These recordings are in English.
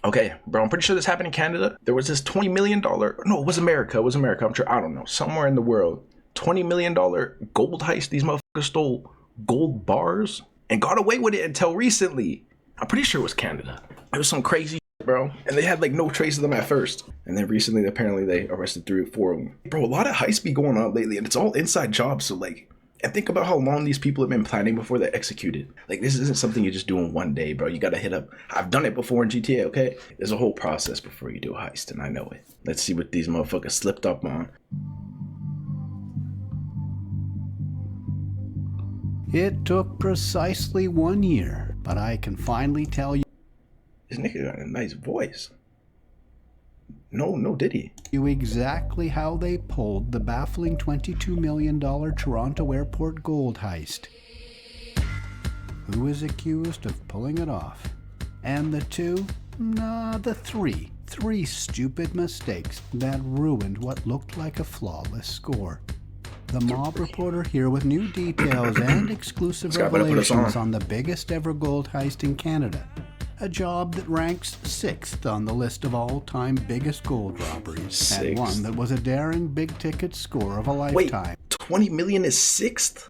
Okay, bro, I'm pretty sure this happened in Canada. There was this $20 million, no, it was America, I'm sure, I don't know, somewhere in the world. $20 million gold heist. These motherfuckers stole gold bars and got away with it until recently. I'm pretty sure it was Canada. It was some crazy shit, bro. And they had like no trace of them at first. And then recently, apparently, they arrested 3 or 4 of them. Bro, a lot of heists be going on lately, and it's all inside jobs. So like, and think about how long these people have been planning before they're executed. Like, this isn't something you just do in one day, bro. You gotta hit up. I've done it before in GTA, okay? There's a whole process before you do a heist, and I know it. Let's see what these motherfuckers slipped up on. It took precisely 1 year, but I can finally tell you. This nigga got a nice voice. No, did he? You exactly how they pulled the baffling $22 million Toronto airport gold heist. Who is accused of pulling it off? And the three stupid mistakes that ruined what looked like a flawless score. The mob reporter here with new details and exclusive revelations on the biggest ever gold heist in Canada. A job that ranks 6th on the list of all-time biggest gold robberies. And one that was a daring big-ticket score of a lifetime. Wait, 20 million is 6th?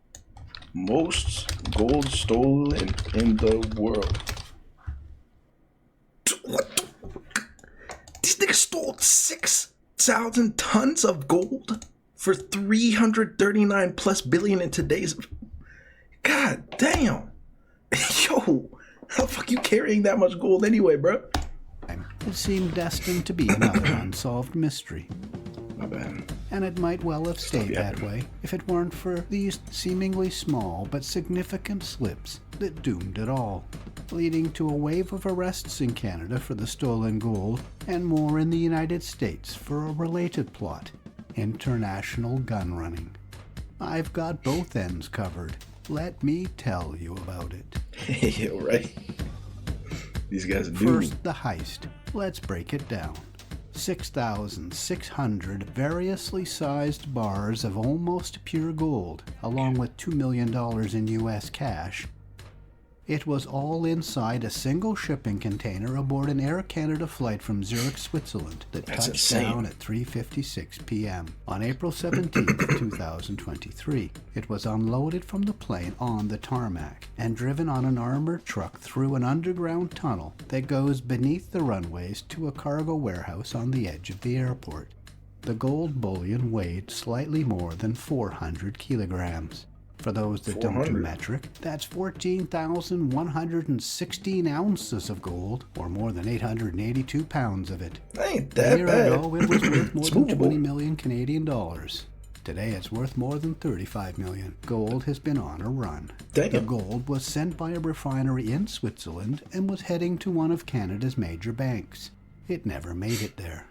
Most gold stolen in the world. What? These niggas stole 6,000 tons of gold for 339 plus billion in today's. God damn. Yo, how the fuck you carrying that much gold anyway, bro? It seemed destined to be another unsolved mystery. My bad. And it might well have stayed that way if it weren't for these seemingly small but significant slips that doomed it all, leading to a wave of arrests in Canada for the stolen gold and more in the United States for a related plot: international gun running. I've got both ends covered. Let me tell you about it. Yo, right. These guys do. First, the heist. Let's break it down. 6,600 variously sized bars of almost pure gold, along with $2 million in US cash. It was all inside a single shipping container aboard an Air Canada flight from Zurich, Switzerland that touched down at 3:56 p.m. on April 17, 2023. It was unloaded from the plane on the tarmac and driven on an armored truck through an underground tunnel that goes beneath the runways to a cargo warehouse on the edge of the airport. The gold bullion weighed slightly more than 400 kilograms. For those that don't do metric, that's 14,116 ounces of gold, or more than 882 pounds of it. Ain't that bad. A year ago, it was worth more than 20 million Canadian dollars. Today, it's worth more than 35 million. Gold has been on a run. The gold was sent by a refinery in Switzerland and was heading to one of Canada's major banks. It never made it there.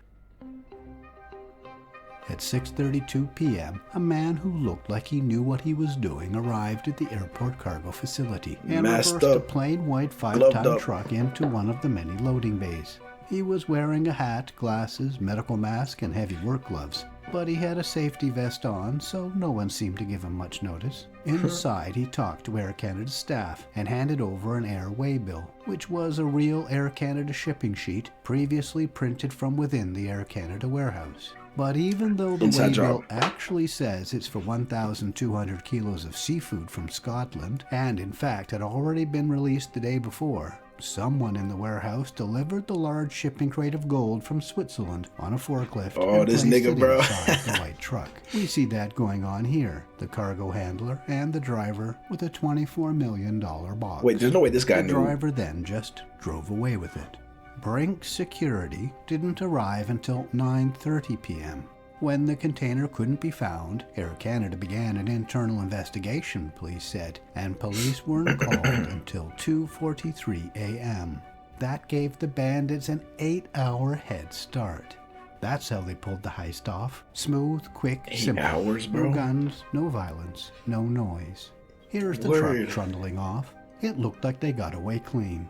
At 6:32 p.m., a man who looked like he knew what he was doing arrived at the airport cargo facility and reversed a plain white 5-ton truck into one of the many loading bays. He was wearing a hat, glasses, medical mask, and heavy work gloves, but he had a safety vest on, so no one seemed to give him much notice. Inside, he talked to Air Canada staff and handed over an Air Waybill, which was a real Air Canada shipping sheet previously printed from within the Air Canada warehouse. But even though the waybill actually says it's for 1,200 kilos of seafood from Scotland, and in fact had already been released the day before, someone in the warehouse delivered the large shipping crate of gold from Switzerland on a forklift and placed it inside the white truck. We see that going on here. The cargo handler and the driver with a $24 million box. Wait, there's no way this guy knew. The driver then just drove away with it. Brink Security didn't arrive until 9:30 p.m. When the container couldn't be found, Air Canada began an internal investigation, police said, and police weren't called until 2:43 a.m. That gave the bandits an 8-hour head start. That's how they pulled the heist off. Smooth, quick, simple. 8 hours, bro? No guns, no violence, no noise. Here's the truck trundling off. It looked like they got away clean.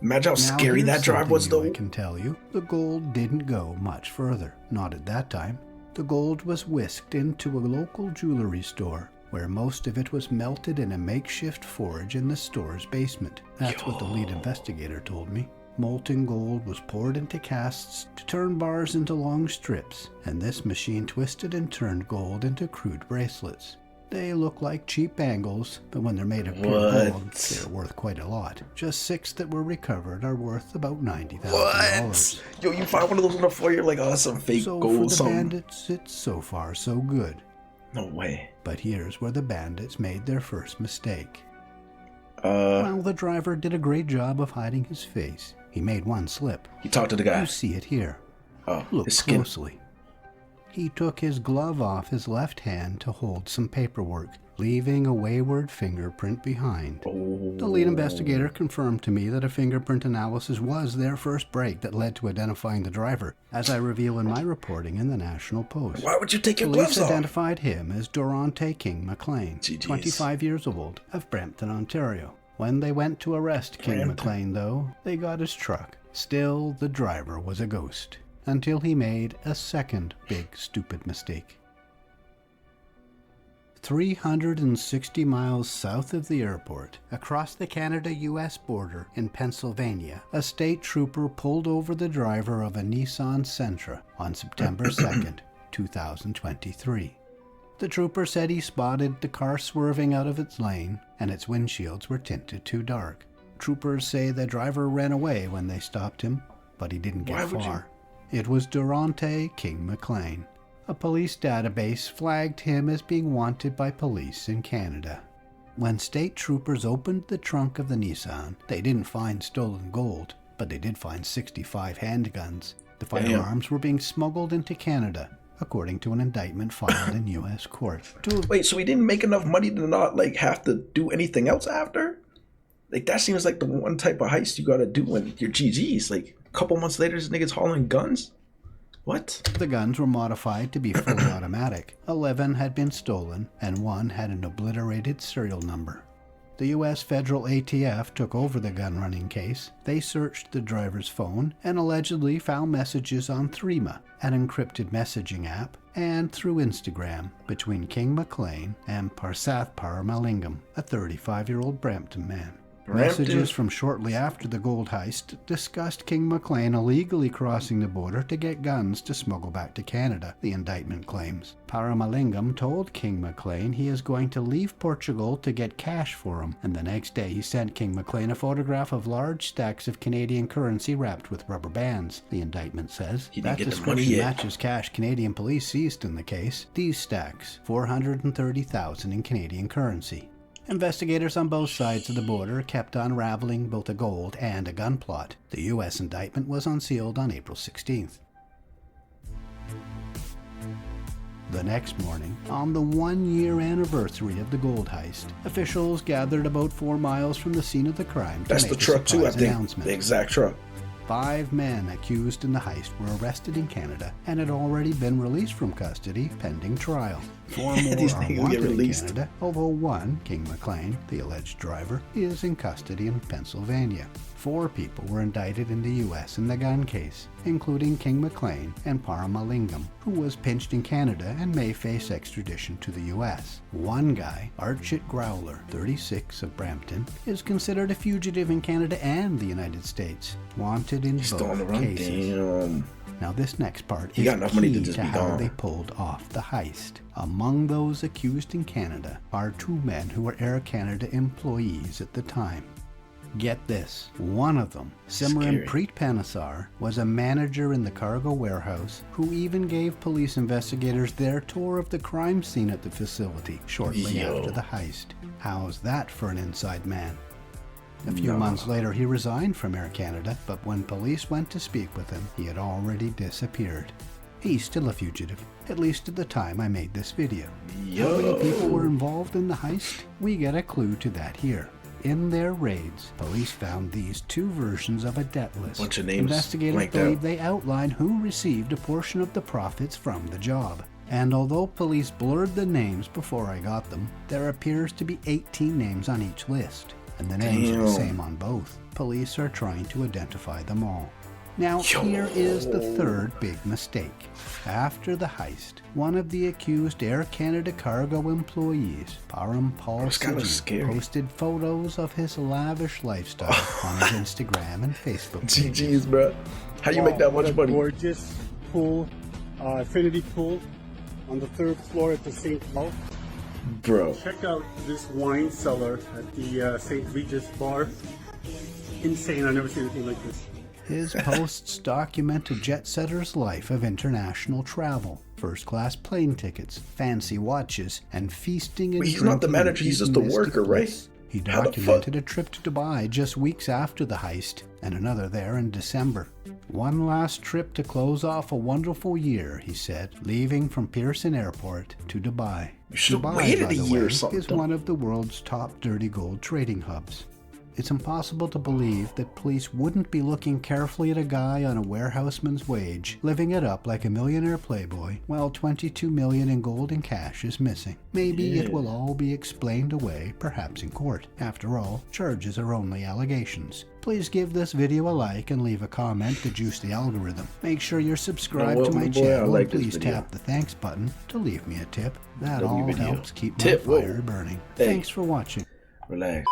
Imagine how scary that drive was, though. I can tell you, the gold didn't go much further. Not at that time. The gold was whisked into a local jewelry store, where most of it was melted in a makeshift forge in the store's basement. That's what the lead investigator told me. Molten gold was poured into casts to turn bars into long strips, and this machine twisted and turned gold into crude bracelets. They look like cheap bangles, but when they're made of pure gold, they're worth quite a lot. Just 6 that were recovered are worth about $90,000. Yo, you find one of those on the floor, you're like, oh, that's some fake gold. So for the bandits, it's so far so good. No way. But here's where the bandits made their first mistake. Well, the driver did a great job of hiding his face. He made one slip. He talked to the guy. You see it here. Oh, look his skin. closely. He took his glove off his left hand to hold some paperwork, leaving a wayward fingerprint behind. Oh. The lead investigator confirmed to me that a fingerprint analysis was their first break that led to identifying the driver, as I reveal in my reporting in the National Post. Why would you take your gloves Police off? identified him as Durante King McLean, GGs. 25 years old, of Brampton, Ontario. When they went to arrest King McLean, though, they got his truck. Still, the driver was a ghost. Until he made a second big stupid mistake. 360 miles south of the airport, across the Canada-US border in Pennsylvania, a state trooper pulled over the driver of a Nissan Sentra on September 2nd, 2023. The trooper said he spotted the car swerving out of its lane, and its windshields were tinted too dark. Troopers say the driver ran away when they stopped him, but he didn't get far. It was Durante King McLean. A police database flagged him as being wanted by police in Canada. When state troopers opened the trunk of the Nissan, they didn't find stolen gold, but they did find 65 handguns. The firearms were being smuggled into Canada, according to an indictment filed in U.S. court. Wait, so he didn't make enough money to not have to do anything else after? That seems like the one type of heist you gotta do when you're GG's. A couple months later, this nigga's hauling guns? What? The guns were modified to be fully automatic. 11 had been stolen, and 1 had an obliterated serial number. The U.S. federal ATF took over the gun-running case. They searched the driver's phone and allegedly found messages on Threema, an encrypted messaging app, and through Instagram between King McLean and Parsath Paramalingam, a 35-year-old Brampton man. Messages from shortly after the gold heist discussed King McLean illegally crossing the border to get guns to smuggle back to Canada, the indictment claims. Paramalingam told King McLean he is going to leave Portugal to get cash for him, and the next day he sent King McLean a photograph of large stacks of Canadian currency wrapped with rubber bands, the indictment says. That description matches cash Canadian police seized in the case. These stacks, $430,000 in Canadian currency. Investigators on both sides of the border kept unraveling both a gold and a gun plot. The U.S. indictment was unsealed on April 16th. The next morning, on the 1-year anniversary of the gold heist, officials gathered about 4 miles from the scene of the crime to make a surprise announcement. The exact truck. 5 men accused in the heist were arrested in Canada and had already been released from custody pending trial. 4 more are wanted in Canada, although 1, King McLean, the alleged driver, is in custody in Pennsylvania. 4 people were indicted in the U.S. in the gun case, including King McLean and Paramalingam, who was pinched in Canada and may face extradition to the U.S. 1 guy, Archit Growler, 36, of Brampton, is considered a fugitive in Canada and the United States, wanted in both cases. Damn. Now this next part is key to how they pulled off the heist. Among those accused in Canada are 2 men who were Air Canada employees at the time. Get this, one of them, Simran Preet Panesar, was a manager in the cargo warehouse who even gave police investigators their tour of the crime scene at the facility shortly after the heist. How's that for an inside man? A few months later, he resigned from Air Canada, but when police went to speak with him, he had already disappeared. He's still a fugitive, at least at the time I made this video. How many people were involved in the heist? We get a clue to that here. In their raids, police found these 2 versions of a debt list. Bunch of names. Investigators believe they outline who received a portion of the profits from the job. And although police blurred the names before I got them, there appears to be 18 names on each list. And the names are the same on both. Police are trying to identify them all. Now, here is the third big mistake. After the heist, one of the accused Air Canada cargo employees, Param Paul Siji, posted photos of his lavish lifestyle on his Instagram and Facebook pages. GG's, bro. How you make that much money? Gorgeous pool, infinity pool on the 3rd floor at the St. Paul. Bro. Check out this wine cellar at the St. Regis bar. Insane, I've never seen anything like this. His posts document a jet-setter's life of international travel, first-class plane tickets, fancy watches, and feasting and he's not the manager, he's just the worker, right? He documented a trip to Dubai just weeks after the heist, and another there in December. One last trip to close off a wonderful year, he said, leaving from Pearson Airport to Dubai. You should have Dubai, waited by a the year way, or something. is one of the world's top dirty gold trading hubs. It's impossible to believe that police wouldn't be looking carefully at a guy on a warehouseman's wage, living it up like a millionaire playboy, while $22 million in gold and cash is missing. Maybe it will all be explained away, perhaps in court. After all, charges are only allegations. Please give this video a like and leave a comment to juice the algorithm. Make sure you're subscribed to my channel and please tap the thanks button to leave me a tip. That all helps keep my fire burning. Thanks for watching. Relax.